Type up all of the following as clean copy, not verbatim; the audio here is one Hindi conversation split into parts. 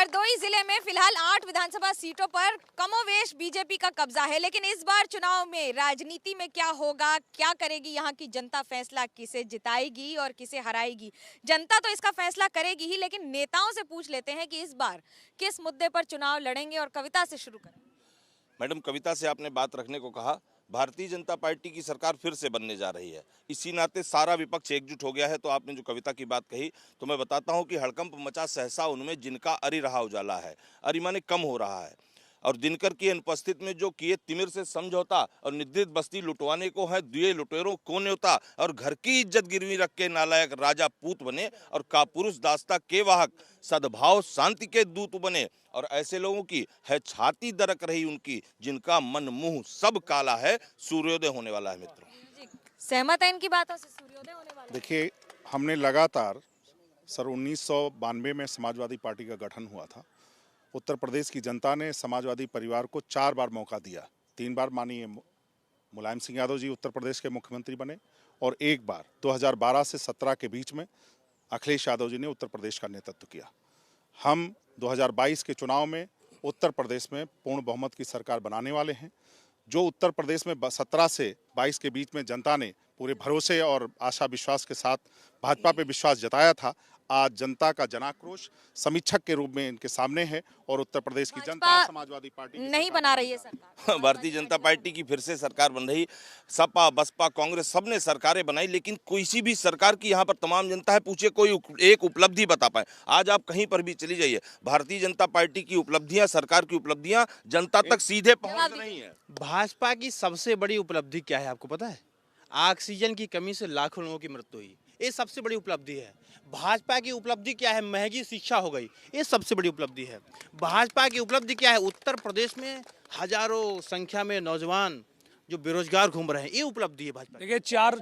हरदोई जिले में फिलहाल 8 विधानसभा सीटों पर कमोवेश बीजेपी का कब्जा है, लेकिन इस बार चुनाव में राजनीति में क्या होगा, क्या करेगी यहाँ की जनता, फैसला किसे जिताएगी और किसे हराएगी, जनता तो इसका फैसला करेगी ही, लेकिन नेताओं से पूछ लेते हैं कि इस बार किस मुद्दे पर चुनाव लड़ेंगे। और कविता से शुरू करें। मैडम, कविता से आपने बात रखने को कहा। भारतीय जनता पार्टी की सरकार फिर से बनने जा रही है, इसी नाते सारा विपक्ष एकजुट हो गया है। तो आपने जो कविता की बात कही, तो मैं बताता हूं कि हड़कंप मचा सहसा उनमें जिनका अरि रहा उजाला है। अरि माने कम हो रहा है। और दिनकर की अनुपस्थित में जो किए तिमिर से समझौता और निद्रित बस्ती लुटवाने को है दुए लुटेरों को न्योता। और घर की इज्जत गिरवी रख के नालायक राजा पूत बने और कापुरुष दास्ता के वाहक सद्भाव शांति के दूत बने। और ऐसे लोगों की है छाती दरक रही उनकी, जिनका मन मुंह सब काला है, सूर्योदय होने वाला है। मित्रों, सहमत है इनकी बातों से? सूर्योदय होने वाला है। देखिए, हमने लगातार सर 1992 में समाजवादी पार्टी का गठन हुआ था। उत्तर प्रदेश की जनता ने समाजवादी परिवार को 4 बार मौका दिया। 3 बार माननीय मुलायम सिंह यादव जी उत्तर प्रदेश के मुख्यमंत्री बने और 1 बार 2012 से 17 के बीच में अखिलेश यादव जी ने उत्तर प्रदेश का नेतृत्व किया। हम 2022 के चुनाव में उत्तर प्रदेश में पूर्ण बहुमत की सरकार बनाने वाले हैं। जो उत्तर प्रदेश में 17 से 22 के बीच में जनता ने पूरे भरोसे और आशा विश्वास के साथ भाजपा पे विश्वास जताया था, आज जनता का जनाक्रोश समीक्षक के रूप में इनके सामने है और उत्तर प्रदेश की जनता समाजवादी पार्टी नहीं बना रही है सरकार। भारतीय जनता पार्टी की फिर से सरकार बन रही। सपा बसपा कांग्रेस सबने सरकारें बनाई, लेकिन किसी भी सरकार की यहाँ पर तमाम जनता है, पूछे कोई एक उपलब्धि बता पाए। आज आप कहीं पर भी चली जाइए, भारतीय जनता पार्टी की उपलब्धियां, सरकार की उपलब्धियां जनता तक सीधे पहुंच रही है। भाजपा की सबसे बड़ी उपलब्धि क्या है आपको पता है? ऑक्सीजन की कमी से लाखों लोगों की मृत्यु हुई, ये सबसे बड़ी उपलब्धि है। भाजपा की उपलब्धि क्या है? महंगी शिक्षा हो गई, ये सबसे बड़ी उपलब्धि है। भाजपा की उपलब्धि क्या है? उत्तर प्रदेश में हजारों संख्या में नौजवान जो बेरोजगार घूम रहे हैं, ये उपलब्धि है भाजपा। देखिए,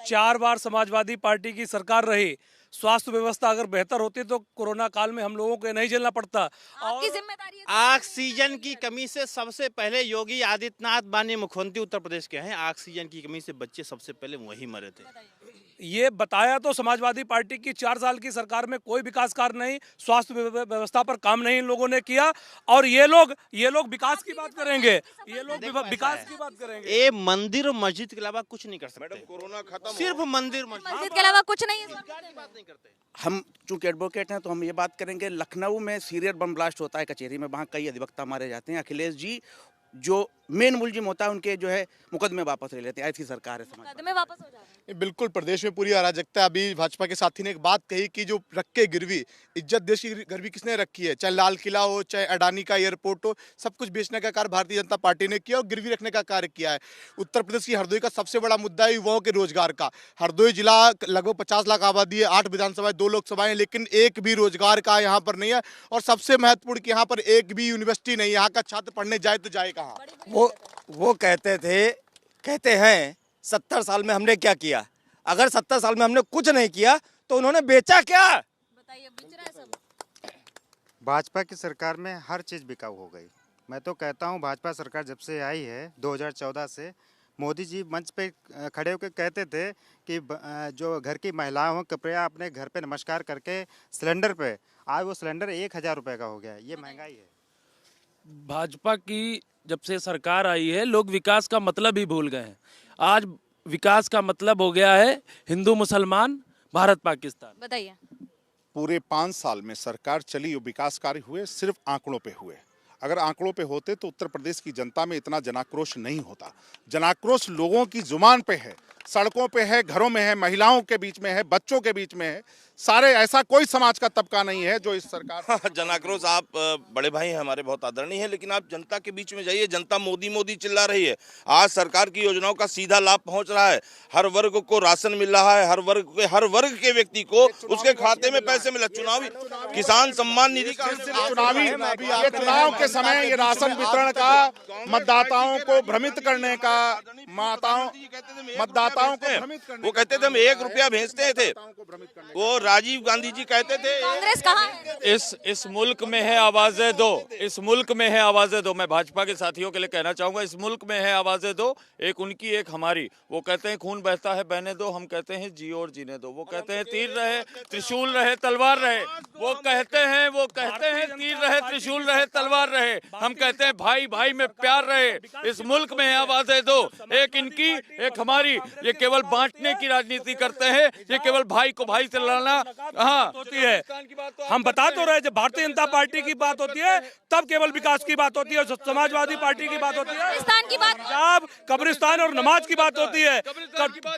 चार बार समाजवादी पार्टी की सरकार रही। स्वास्थ्य व्यवस्था अगर बेहतर होती तो कोरोना काल में हम लोगों को नहीं झेलना पड़ता। आपकी जिम्मेदारी है। ऑक्सीजन की कमी से सबसे पहले योगी आदित्यनाथ माननीय मुख्यमंत्री उत्तर प्रदेश के हैं। ऑक्सीजन की कमी से बच्चे सबसे पहले वही मरे थे। ये बताया तो समाजवादी पार्टी की 4 साल की सरकार में कोई विकास कार्य नहीं, स्वास्थ्य व्यवस्था पर काम नहीं इन लोगों ने किया। और ये लोग विकास की बात करेंगे, ये लोग विकास की बात करेंगे। ये मंदिर और मस्जिद के अलावा कुछ नहीं कर सकते। मैडम, कोरोना खत्म, सिर्फ मंदिर मस्जिद के अलावा कुछ नहीं है। बात नहीं करते। हम चूंकि एडवोकेट हैं तो हम ये बात करेंगे, लखनऊ में सीरियल बम ब्लास्ट होता है कचहरी में, वहाँ कई अधिवक्ता मारे जाते हैं। अखिलेश जी जो मेन मुलजिम होता है उनके जो है मुकदमे वापस ले लेते हैं। ऐसी सरकार है। मुकदमे वापस हो जा रहे हैं। बिल्कुल, प्रदेश में पूरी अराजकता। अभी भाजपा के साथी ने एक बात कही कि जो रख के गिरवी, इज्जत देश की गिरवी किसने रखी है? चाहे लाल किला हो, चाहे अडानी का एयरपोर्ट हो, सब कुछ बेचने का कार्य भारतीय जनता पार्टी ने किया और गिरवी रखने का कार्य किया है। उत्तर प्रदेश की हरदोई का सबसे बड़ा मुद्दा है युवाओं के रोजगार का। हरदोई जिला लगभग 50 लाख आबादी है, 8 विधानसभाएं, 2 लोकसभाएं, लेकिन एक भी रोजगार का यहाँ पर नहीं है। और सबसे महत्वपूर्ण कि यहाँ पर एक भी यूनिवर्सिटी नहीं है। यहाँ का छात्र पढ़ने जाए तो जाए कहाँ? वो कहते हैं 70 साल में हमने क्या किया। अगर 70 साल में हमने कुछ नहीं किया तो उन्होंने बेचा क्या? बताइए, बेच रहा है सब। भाजपा की सरकार में हर चीज़ बिकाऊ हो गई। मैं तो कहता हूं भाजपा सरकार जब से आई है 2014 से, मोदी जी मंच पे खड़े होकर कहते थे कि जो घर की महिलाएं हों कृपया अपने घर पे नमस्कार करके सिलेंडर पे, आज वो सिलेंडर 1000 रुपये का हो गया। ये महंगाई है। भाजपा की जब से सरकार आई है, लोग विकास का मतलब ही भूल गए हैं। आज विकास का मतलब हो गया है हिंदू मुसलमान, भारत पाकिस्तान। बताइए। पूरे 5 साल में सरकार चली, विकास कार्य हुए सिर्फ आंकड़ों पे हुए। अगर आंकड़ों पे होते तो उत्तर प्रदेश की जनता में इतना जनाक्रोश नहीं होता। जनाक्रोश लोगों की जुबान पे है, सड़कों पे है, घरों में है, महिलाओं के बीच में है, बच्चों के बीच में है। सारे ऐसा कोई समाज का तबका नहीं है जो इस सरकार जनाक्रोश। आप बड़े भाई हैं हमारे, बहुत आदरणीय है, लेकिन आप जनता के बीच में जाइए। जनता मोदी मोदी चिल्ला रही है। आज सरकार की योजनाओं का सीधा लाभ पहुंच रहा है। हर वर्ग को राशन मिल रहा है, हर वर्ग के व्यक्ति को उसके खाते में पैसे मिला। चुनावी किसान सम्मान निधि का चुनाव के समय ये राशन वितरण का, मतदाताओं को भ्रमित करने का, मतदाताओं मतदाताओं को भेजते भ्रमित हैं। करने वो कहते थे हम 1 रुपया भेजते थे। वो राजीव गांधी जी कहते थे कांग्रेस कहाँ है? इस मुल्क में है आवाजें दो, इस मुल्क में है आवाजें दो। मैं भाजपा के साथियों के लिए कहना चाहूंगा, इस मुल्क में है आवाजें दो, एक उनकी एक हमारी। वो कहते हैं खून बहता है बहने दो, हम कहते हैं जियो और जीने दो। वो कहते हैं तीर रहे त्रिशूल रहे तलवार रहे, वो कहते हैं तीर रहे त्रिशूल रहे तलवार रहे, हम कहते हैं भाई भाई में प्यार रहे। इस मुल्क में है आवाजें दो, एक इनकी एक हमारी। ये केवल बांटने की राजनीति करते हैं, ये केवल भाई को भाई से लड़ना होती है। हम बता तो रहे, जब भारतीय जनता पार्टी की बात होती है तब केवल विकास की बात होती है, समाजवादी पार्टी की बात होती है, कब्रिस्तान की बात, पंजाब कब्रिस्तान और नमाज की बात होती है।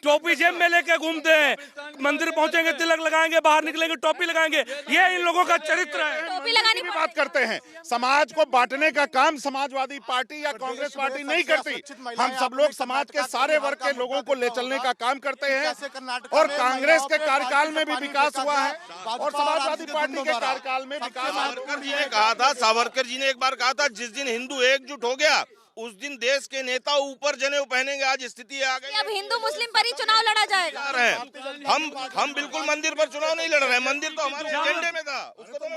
टोपी जेब में लेके घूमते हैं, मंदिर पहुंचेंगे तिलक लगाएंगे, बाहर निकलेंगे टोपी लगाएंगे, ये इन लोगों का चरित्र है। टोपी लगानी की बात करते हैं, समाज को बांटने का काम समाजवादी पार्टी या कांग्रेस पार्टी नहीं करती। हम सब लोग समाज के सारे वर्ग के लोगों को ले चलने का काम करते हैं और कांग्रेस के कार्यकाल में भी विकास हुआ है और समाजवादी पार्टी के कार्यकाल में विकास। सावरकर जी ने कहा था, सावरकर जी ने एक बार कहा था, जिस दिन हिंदू एकजुट हो गया उस दिन देश के नेता ऊपर जनेऊ पहनेंगे। आज स्थिति आ गई, अब हिंदू मुस्लिम पर ही चुनाव लड़ा जाएगा। हम बिल्कुल मंदिर पर चुनाव नहीं लड़ रहे हैं, मंदिर तो हमारे एजेंडे में था।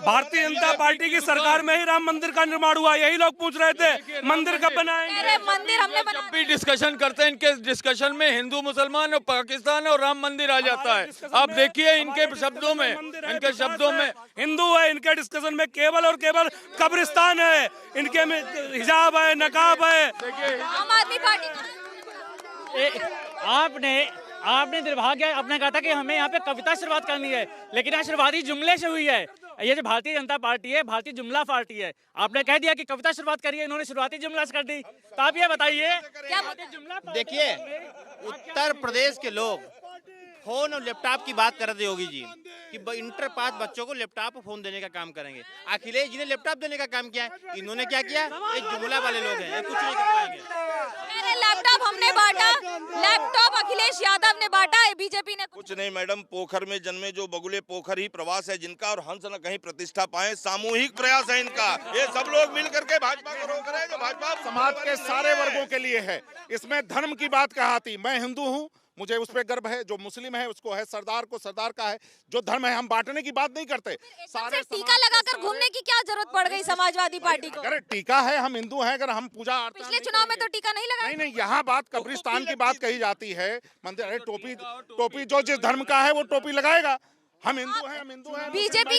भारतीय जनता पार्टी की सरकार में ही राम मंदिर का निर्माण हुआ, यही लोग पूछ रहे थे मंदिर कब बनाएंगे। मंदिर हमने बना भी डिस्कशन करते हैं, इनके डिस्कशन में हिंदू मुसलमान और पाकिस्तान और राम मंदिर आ जाता है। आप देखिए इनके शब्दों में, हिंदू है, इनके डिस्कशन में केवल और केवल कब्रिस्तान है, इनके में हिजाब है, नकाब है। आम आदमी पार्टी आपने दुर्भाग्य आपने कहा था कि हमें यहाँ पे कविता शुरुआत करनी है, लेकिन यहाँ शुरुआती जुमले से हुई है। ये जो भारतीय जनता पार्टी है, भारतीय जुमला पार्टी है। आपने कह दिया कि कविता शुरुआत करिए, इन्होंने शुरुआती जुमला से कर दी। तो आप ये बताइए क्या जुमला। देखिए, उत्तर प्रदेश के लोग फोन और लैपटॉप की बात कर रहे थे योगी जी कि इंटर पास बच्चों को लैपटॉप और फोन देने का काम करेंगे। अखिलेश जी ने लैपटॉप देने का काम किया है, इन्होंने क्या किया? ये जुमला वाले लोग हैं, ये कुछ नहीं कर पाएंगे। लैपटॉप हमने बांटा, लैपटॉप अखिलेश यादव ने बांटा, बीजेपी ने कुछ नहीं मैडम। पोखर में जन्मे जो बगुले, पोखर ही प्रवास है जिनका, और हंस न कहीं प्रतिष्ठा पाए, सामूहिक प्रयास है इनका। ये सब लोग मिल करके भाजपा को रोक रहे हैं, जो भाजपा समाज के सारे वर्गों के लिए है। इसमें धर्म की बात कहा थी, मैं हिंदू हूँ, मुझे उस पर गर्व है। जो मुस्लिम है उसको है, सरदार को सरदार का है। जो धर्म है, हम बांटने की बात नहीं करते। सारे टीका लगाकर घूमने की क्या जरूरत पड़ गई समाजवादी पार्टी को? अगर टीका है, हम हिंदू हैं, अगर हम पूजा पिछले चुनाव में तो टीका नहीं लगा। नहीं, यहाँ बात कब्रिस्तान की बात कही जाती है। मंदिर, अरे टोपी जो जिस धर्म का है वो टोपी लगाएगा। हम हिंदू हैं। बीजेपी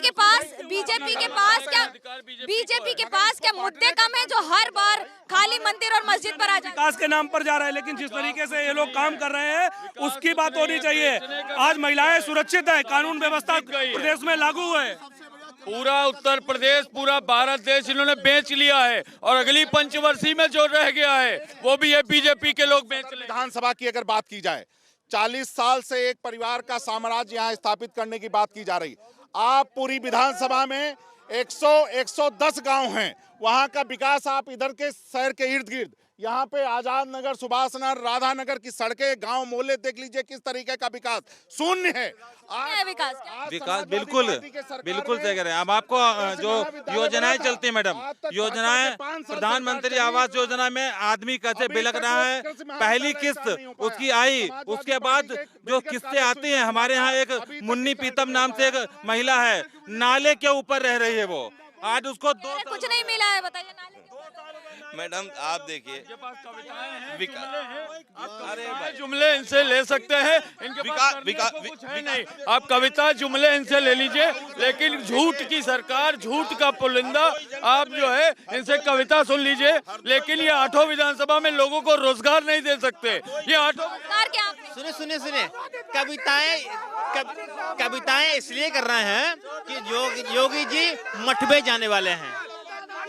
के पास क्या मुद्दे कम है जो हर बार खाली मंदिर और मस्जिद पर आ जाए? विकास के नाम पर जा रहा है, लेकिन जिस तरीके से ये लोग काम कर रहे हैं उसकी बात होनी चाहिए। आज महिलाएं सुरक्षित है, कानून व्यवस्था प्रदेश में लागू है। पूरा उत्तर प्रदेश, पूरा भारत देश इन्होंने बेच लिया है, और अगली पंचवर्षीय में जो रह गया है वो भी ये बीजेपी के लोग बेच ले। विधानसभा की अगर बात की जाए, 40 साल से एक परिवार का साम्राज्य यहाँ स्थापित करने की बात की जा रही। आप पूरी विधानसभा में 110 गांव हैं, वहां का विकास आप इधर के शहर के इर्द गिर्द, यहाँ पे आजाद नगर, सुभाष नगर, राधा नगर की सड़कें, गांव मोहल्ले देख लीजिए, किस तरीके का विकास शून्य है। विकास बिल्कुल तय करें। अब आपको जो योजनाएं चलती है मैडम, योजनाएं प्रधानमंत्री आवास योजना में आदमी कैसे बिलक रहा है, पहली किस्त उसकी आई, उसके बाद जो किस्तें आती हैं, हमारे यहाँ एक मुन्नी पीतम नाम से एक महिला है, नाले के ऊपर रह रही है, वो आज उसको कुछ नहीं मिला है। बताइए नाले मैडम, आप देखिए, अरे जुमले इनसे ले सकते हैं, इनके पास कुछ है नहीं। आप कविता जुमले इनसे ले लीजिए, लेकिन झूठ की सरकार, झूठ का पुलिंदा, आप जो है इनसे कविता सुन लीजिए, लेकिन ये 8 विधानसभा में लोगों को रोजगार नहीं दे सकते। ये 8 सुने कविताएं इसलिए कर रहे हैं कि योगी जी मठबे जाने वाले हैं,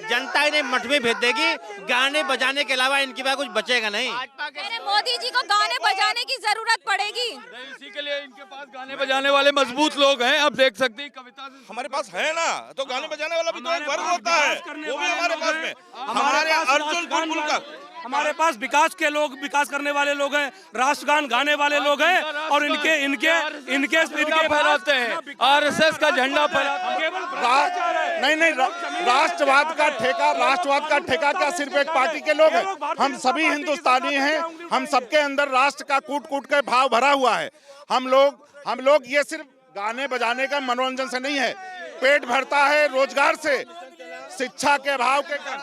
जनता इन्हें मठबे भेज देगी, गाने बजाने के अलावा इनके पास कुछ बचेगा नहीं। अरे मोदी जी को गाने बजाने की जरूरत पड़ेगी, इसी के लिए इनके पास गाने बजाने वाले मजबूत लोग हैं। आप देख सकते हैं कविता से हमारे पास है ना, तो गाने बजाने वाला भी तो एक वर्ग होता है, वो भी हमारे पास में। हमारे अर्जुन बुलबुल का, हमारे पास विकास के लोग, विकास करने वाले लोग हैं, राष्ट्रगान गाने वाले लोग हैं, और इनके फहराते हैं, आरएसएस का झंडा फहराते हैं। नहीं, राष्ट्रवाद का ठेका क्या सिर्फ एक पार्टी के लोग हैं? हम सभी हिंदुस्तानी हैं, हम सबके अंदर राष्ट्र का कूट कूट के भाव भरा हुआ है। हम लोग ये सिर्फ गाने बजाने का मनोरंजन से नहीं है, पेट भरता है रोजगार से, शिक्षा के भाव के कारण।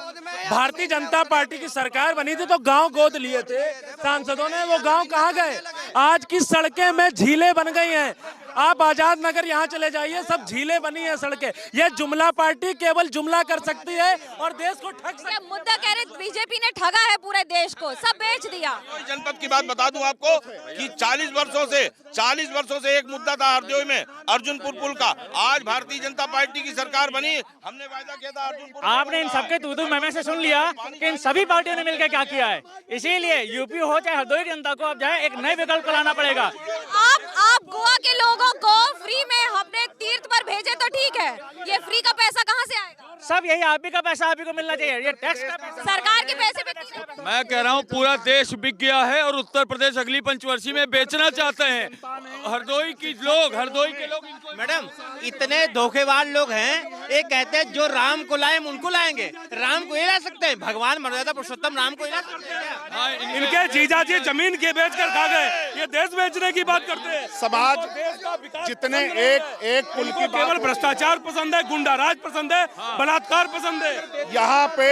भारतीय जनता पार्टी की सरकार बनी थी तो गांव गोद लिए थे सांसदों ने, वो गांव कहाँ गए? आज की सड़कें में झीलें बन गई हैं। आप आजाद नगर यहाँ चले जाइए, सब झीलें बनी हैं सड़कें। ये जुमला पार्टी केवल जुमला कर सकती है और देश को ठग सकती है। मुद्दा कह रहे बीजेपी ने ठगा है पूरे देश को, सब बेच दिया। जनपद की बात बता दूं आपको कि 40 वर्षों से एक मुद्दा था हरदोई में अर्जुनपुर पुल का। आज भारतीय जनता पार्टी की सरकार बनी, हमने वायदा किया था अर्जुनपुर। आपने इन सबके तू में से सुन लिया कि इन सभी पार्टियों ने मिलकर क्या किया है। इसीलिए यूपी हो चाहे हरदोई की जनता को अब जाए एक नए विकल्प को लाना पड़ेगा। आप गोवा के लोगों को फ्री में अपने तीर्थ पर भेजे तो ठीक है, ये फ्री का पैसा कहाँ से आएगा? सब यही आप ही का पैसा आप ही को मिलना चाहिए, ये टैक्स का पैसा सरकार के पैसे पे। मैं कह रहा हूँ पूरा देश बिक गया है और उत्तर प्रदेश अगली पंचवर्षीय में बेचना चाहते हैं। हरदोई के लोग मैडम इतने धोखेबाज लोग हैं, एक कहते हैं जो राम को लाए उनको लाएंगे, राम को ये ला सकते हैं? भगवान मर्यादा पुरुषोत्तम राम को ये ला सकते हैं? इनके जीजा जी जमीन के बेच कर खा गए, ये देश बेचने की बात करते हैं। समाज जितने एक पुल की केवल भ्रष्टाचार पसंद है, गुंडाराज पसंद है, बलात्कार पसंद है। यहाँ पे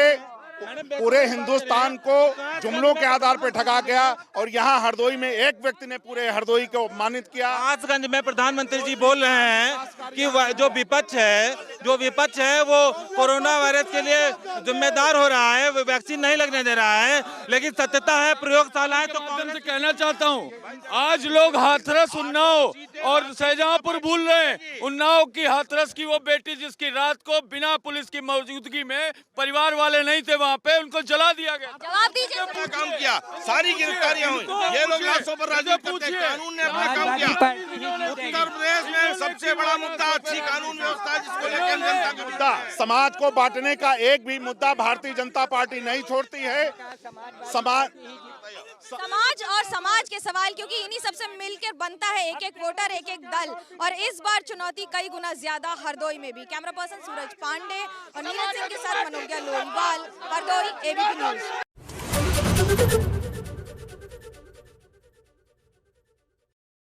पूरे हिंदुस्तान को जुमलों के आधार पर ठगा गया और यहाँ हरदोई में एक व्यक्ति ने पूरे हरदोई को अपमानित किया। महाराजगंज में प्रधानमंत्री जी बोल रहे हैं कि जो विपक्ष है वो कोरोना वायरस के लिए जिम्मेदार हो रहा है, वो वैक्सीन नहीं लगने दे रहा है, लेकिन सत्यता है प्रयोगशालाएं तो माध्यम से कहना चाहता हूँ, आज लोग हाथरस उन्नाव और शाहजहांपुर भूल रहे हैं। उन्नाव की हाथरस की वो बेटी जिसकी रात को बिना पुलिस की मौजूदगी में, परिवार वाले नहीं थे वहाँ पे, उनको जला दिया गया। जवाब दीजिए। अपना काम किया, सारी गिरफ्तारियां हुई, ये लोग लाशों पर राजनीति करते हैं, कानून ने अपना काम किया। उत्तर प्रदेश में सबसे बड़ा मुद्दा अच्छी कानून व्यवस्था, जिसको लेकर जनता का मुद्दा। समाज को बांटने का एक भी मुद्दा भारतीय जनता पार्टी नहीं छोड़ती है। समाज और समाज के सवाल, क्योंकि इन्हीं सबसे मिलकर बनता है एक एक वोटर, एक एक दल, और इस बार चुनौती कई गुना ज्यादा हरदोई में भी। कैमरा पर्सन सूरज पांडे और नीरज सिंह के साथ मनोज्ञा लोरीवाल, हरदोई, एबीपी न्यूज।